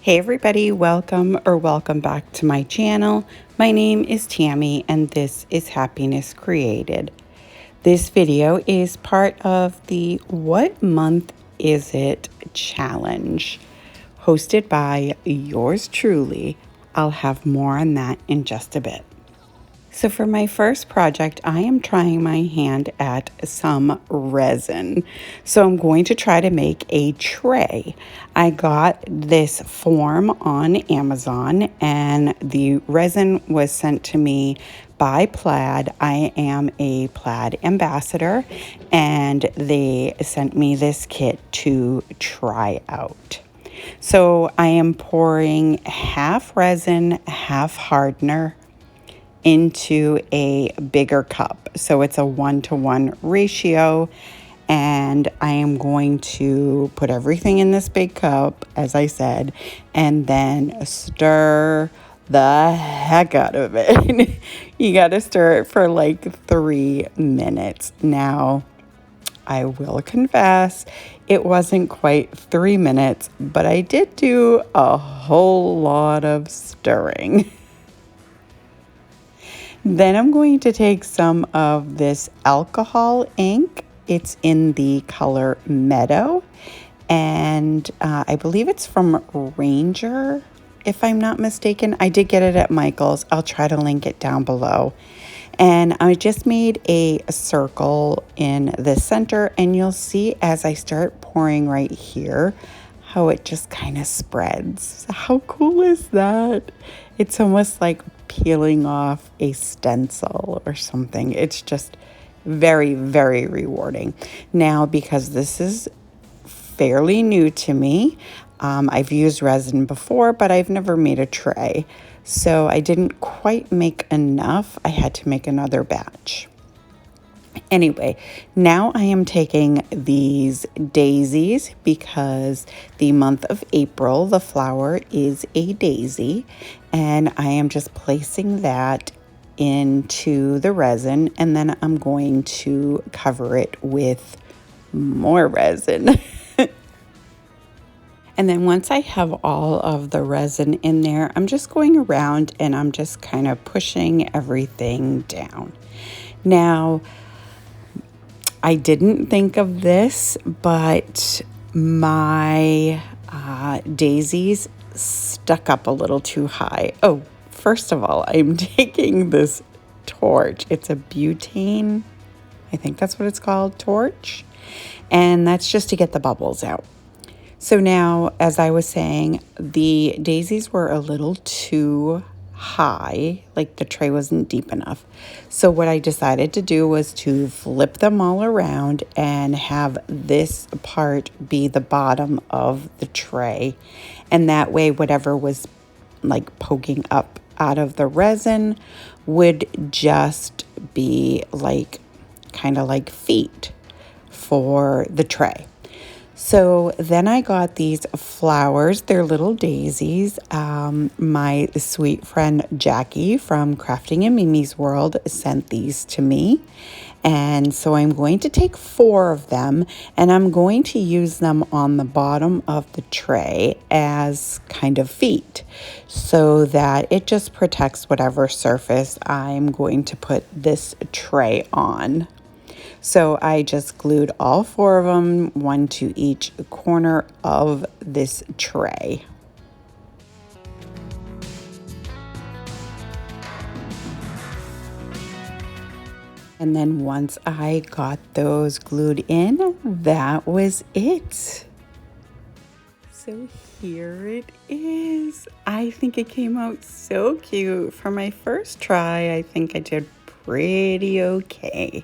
Hey everybody, welcome back to my channel. My name is Tammy and this is Happiness Created. This video is part of the What Month Is It challenge, hosted by yours truly. I'll have more on that in just a bit. So for my first project, I am trying my hand at some resin. So I'm going to try to make a tray. I got this form on Amazon and the resin was sent to me by Plaid. I am a Plaid ambassador and they sent me this kit to try out. So I am pouring half resin, half hardener into a bigger cup. So it's a 1-to-1 ratio. And I am going to put everything in this big cup, as I said, and then stir the heck out of it. You got to stir it for like 3 minutes. Now, I will confess, it wasn't quite 3 minutes, but I did do a whole lot of stirring. Then I'm going to take some of this alcohol ink. It's in the color Meadow, and I believe it's from Ranger, if I'm not mistaken. I did get it at Michael's. I'll try to link it down below. And I just made a circle in the center, and you'll see as I start pouring right here, how it just kind of spreads. How cool is that? It's almost like peeling off a stencil or something. It's just very, very rewarding. Now, because this is fairly new to me, I've used resin before, but I've never made a tray. So I didn't quite make enough. I had to make another batch. Anyway, now I am taking these daisies because the month of April, the flower is a daisy, and I am just placing that into the resin, and then I'm going to cover it with more resin. And then once I have all of the resin in there, I'm just going around and I'm just kind of pushing everything down. Now, I didn't think of this, but my daisies stuck up a little too high. Oh, first of all, I'm taking this torch. It's a butane, I think that's what it's called, torch. And that's just to get the bubbles out. So now, as I was saying, the daisies were a little too high, like the tray wasn't deep enough. So what I decided to do was to flip them all around and have this part be the bottom of the tray. And that way, whatever was like poking up out of the resin would just be like kind of like feet for the tray. So then I got these flowers. They're little daisies. My sweet friend Jackie from Crafting in Mimi's World sent these to me. And so I'm going to take 4 of them and I'm going to use them on the bottom of the tray as kind of feet so that it just protects whatever surface I'm going to put this tray on. So I just glued all 4 of them, one to each corner of this tray. And then once I got those glued in, that was it. So here it is. I think it came out so cute. For my first try, I think I did pretty okay.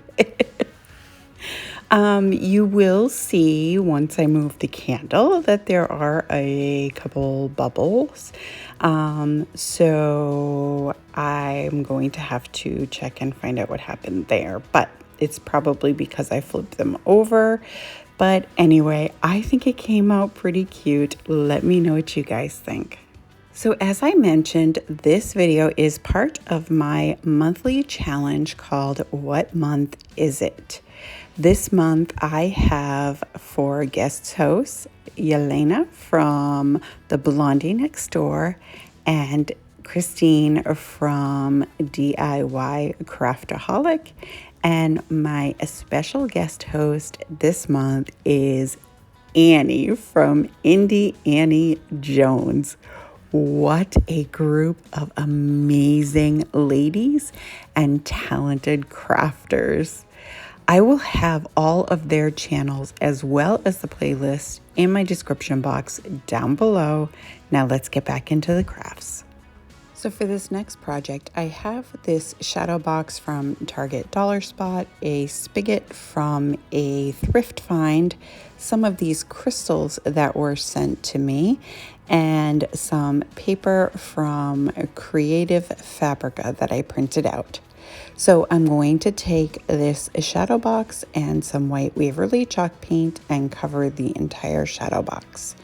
You will see once I move the candle that there are a couple bubbles. So I'm going to have to check and find out what happened there, but it's probably because I flipped them over. But anyway, I think it came out pretty cute. Let me know what you guys think. So as I mentioned, this video is part of my monthly challenge called What Month Is It? This month I have 4 guest hosts, Yelena from the Blondie next door and Christine from DIYCraftaholic, and my special guest host this month is Annie from Indie Annie Jones. What a group of amazing ladies and talented crafters. I will have all of their channels as well as the playlist in my description box down below. Now let's get back into the crafts. So for this next project, I have this shadow box from Target Dollar Spot, a spigot from a thrift find, some of these crystals that were sent to me, and some paper from Creative Fabrica that I printed out. So I'm going to take this shadow box and some white Waverly chalk paint and cover the entire shadow box.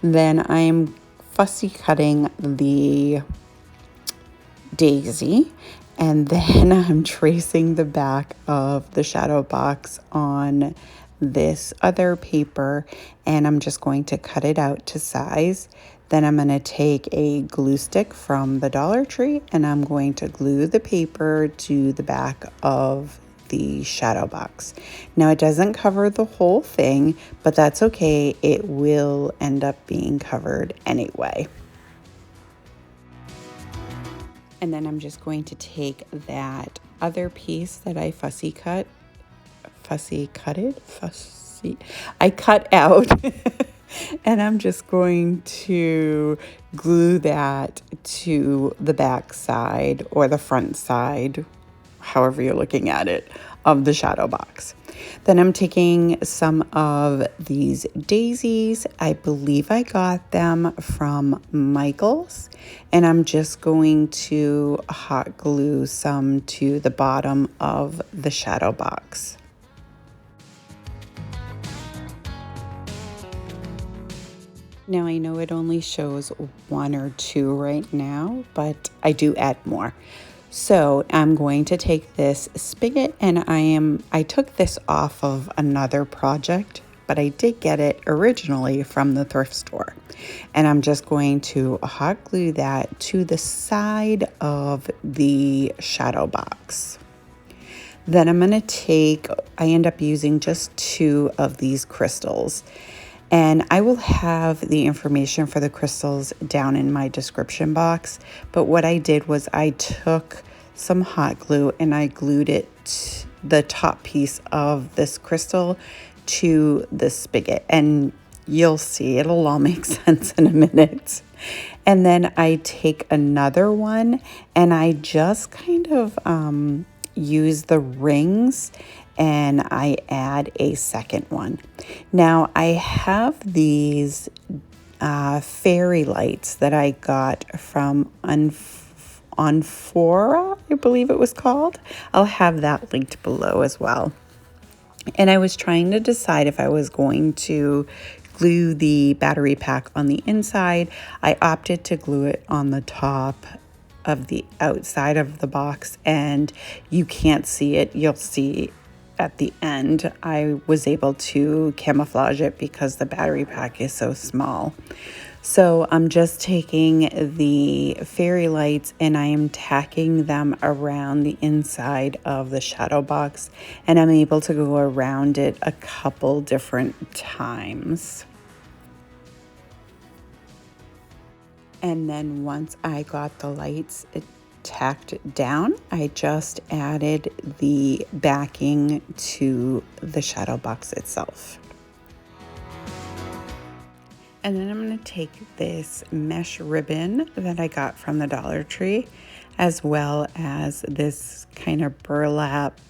Then I'm fussy cutting the daisy, and then I'm tracing the back of the shadow box on this other paper, and I'm just going to cut it out to size. Then I'm going to take a glue stick from the Dollar Tree and I'm going to glue the paper to the back of the shadow box. Now it doesn't cover the whole thing, but that's okay. It will end up being covered anyway. And then I'm just going to take that other piece that I I cut out and I'm just going to glue that to the back side or the front side, however you're looking at it, of the shadow box. Then I'm taking some of these daisies. I believe I got them from Michael's, and I'm just going to hot glue some to the bottom of the shadow box. Now I know it only shows 1 or 2 right now, but I do add more. So I'm going to take this spigot, and I took this off of another project, but I did get it originally from the thrift store. And I'm just going to hot glue that to the side of the shadow box. Then I'm going to I end up using just 2 of these crystals. And I will have the information for the crystals down in my description box. But what I did was I took some hot glue and I glued it, the top piece of this crystal, to the spigot. And you'll see, it'll all make sense in a minute. And then I take another one and I just kind of use the rings and I add a second one. Now I have these fairy lights that I got from Onfora, I believe it was called. I'll have that linked below as well. And I was trying to decide if I was going to glue the battery pack on the inside. I opted to glue it on the top of the outside of the box, and you can't see it. You'll see at the end. I was able to camouflage it because the battery pack is so small. So I'm just taking the fairy lights and I am tacking them around the inside of the shadow box, and I'm able to go around it a couple different times. And then once I got the lights tacked down, I just added the backing to the shadow box itself. And then I'm going to take this mesh ribbon that I got from the Dollar Tree, as well as this kind of burlap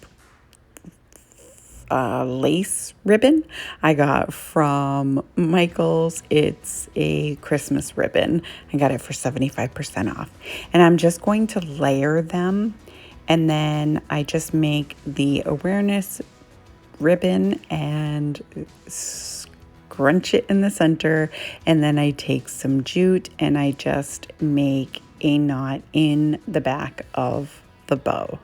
lace ribbon I got from Michael's. It's a Christmas ribbon. I got it for 75% off. And I'm just going to layer them, and then I just make the awareness ribbon and scrunch it in the center, and then I take some jute and I just make a knot in the back of the bow.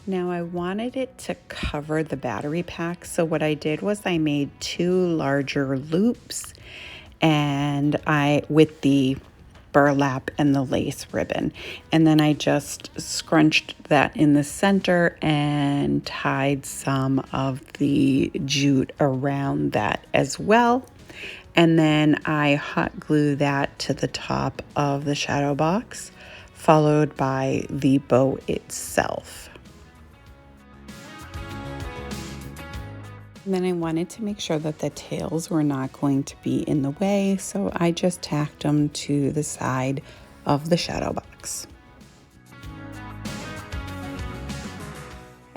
Now I wanted it to cover the battery pack, so what I did was I made 2 larger loops and with the burlap and the lace ribbon, and then I just scrunched that in the center and tied some of the jute around that as well. And then I hot glue that to the top of the shadow box, followed by the bow itself. And then I wanted to make sure that the tails were not going to be in the way, so I just tacked them to the side of the shadow box.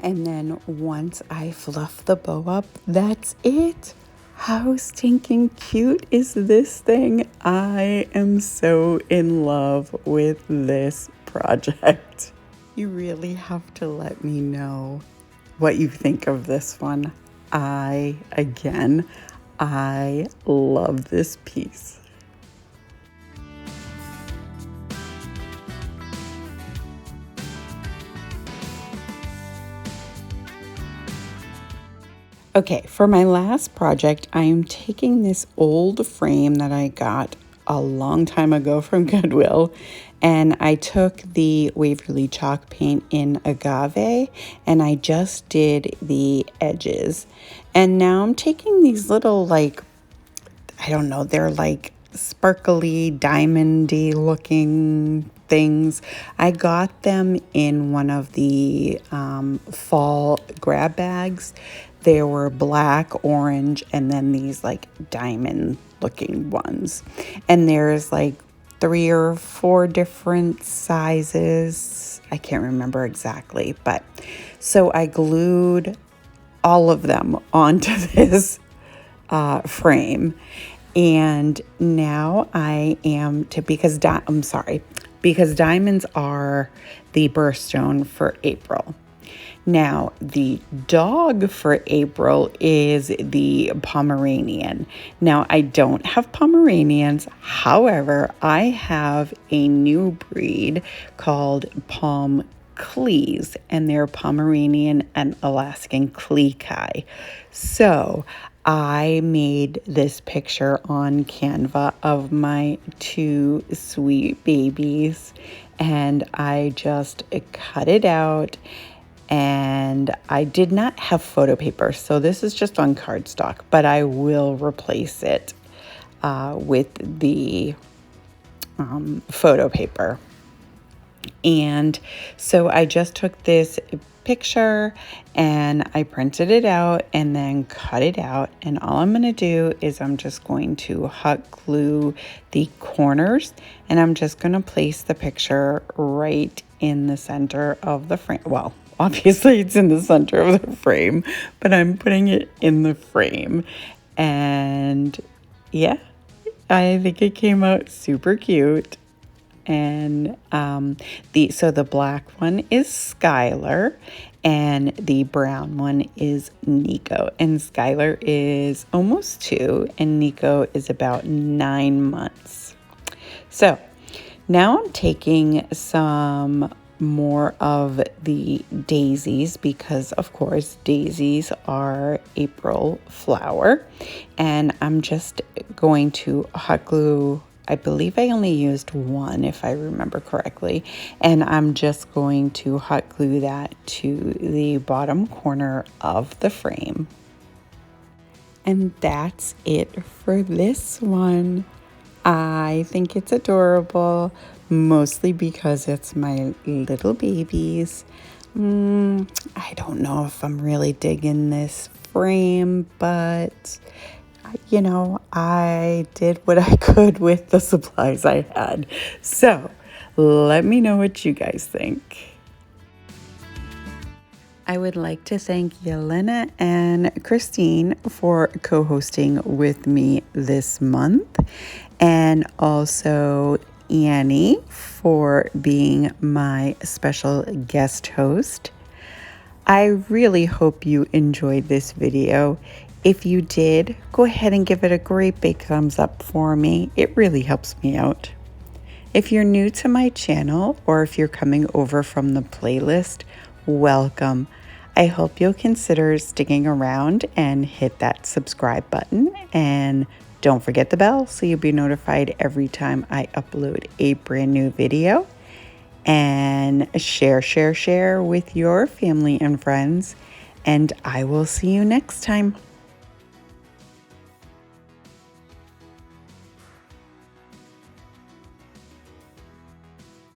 And then once I fluff the bow up, that's it. How stinking cute is this thing? I am so in love with this project. You really have to let me know what you think of this one. I love this piece. Okay, for my last project, I am taking this old frame that I got a long time ago from Goodwill, and I took the Waverly chalk paint in agave and I just did the edges. And now I'm taking these little, like, I don't know, they're like sparkly, diamondy looking things. I got them in one of the fall grab bags. They were black, orange, and then these like diamond looking ones. And there's like 3 or 4 different sizes. I can't remember exactly, but so I glued all of them onto this frame. And now I am because diamonds are the birthstone for April. Now, the dog for April is the Pomeranian. Now, I don't have Pomeranians. However, I have a new breed called Pom Clees, and they're Pomeranian and Alaskan Klee. So I made this picture on Canva of my 2 sweet babies, and I just cut it out. And I did not have photo paper, so this is just on cardstock, but I will replace it with the photo paper. And so I just took this picture and I printed it out and then cut it out, and all I'm going to do is I'm just going to hot glue the corners, and I'm just going to place the picture right in the center of the frame. Well, obviously it's in the center of the frame, but I'm putting it in the frame. And yeah, I think it came out super cute. And the black one is Skylar and the brown one is Nico. And Skylar is almost 2 and Nico is about 9 months. So now I'm taking some more of the daisies because of course daisies are April flower, and I'm just going to hot glue. I believe I only used 1 if I remember correctly, and I'm just going to hot glue that to the bottom corner of the frame. And that's it for this one. I think it's adorable, mostly because it's my little babies. I don't know if I'm really digging this frame, but you know, I did what I could with the supplies I had. So let me know what you guys think. I would like to thank Yelena and Christine for co-hosting with me this month. And also Annie for being my special guest host. I really hope you enjoyed this video. If you did, go ahead and give it a great big thumbs up for me. It really helps me out. If you're new to my channel or if you're coming over from the playlist, welcome. I hope you'll consider sticking around and hit that subscribe button, and don't forget the bell so you'll be notified every time I upload a brand new video. And share with your family and friends, and I will see you next time.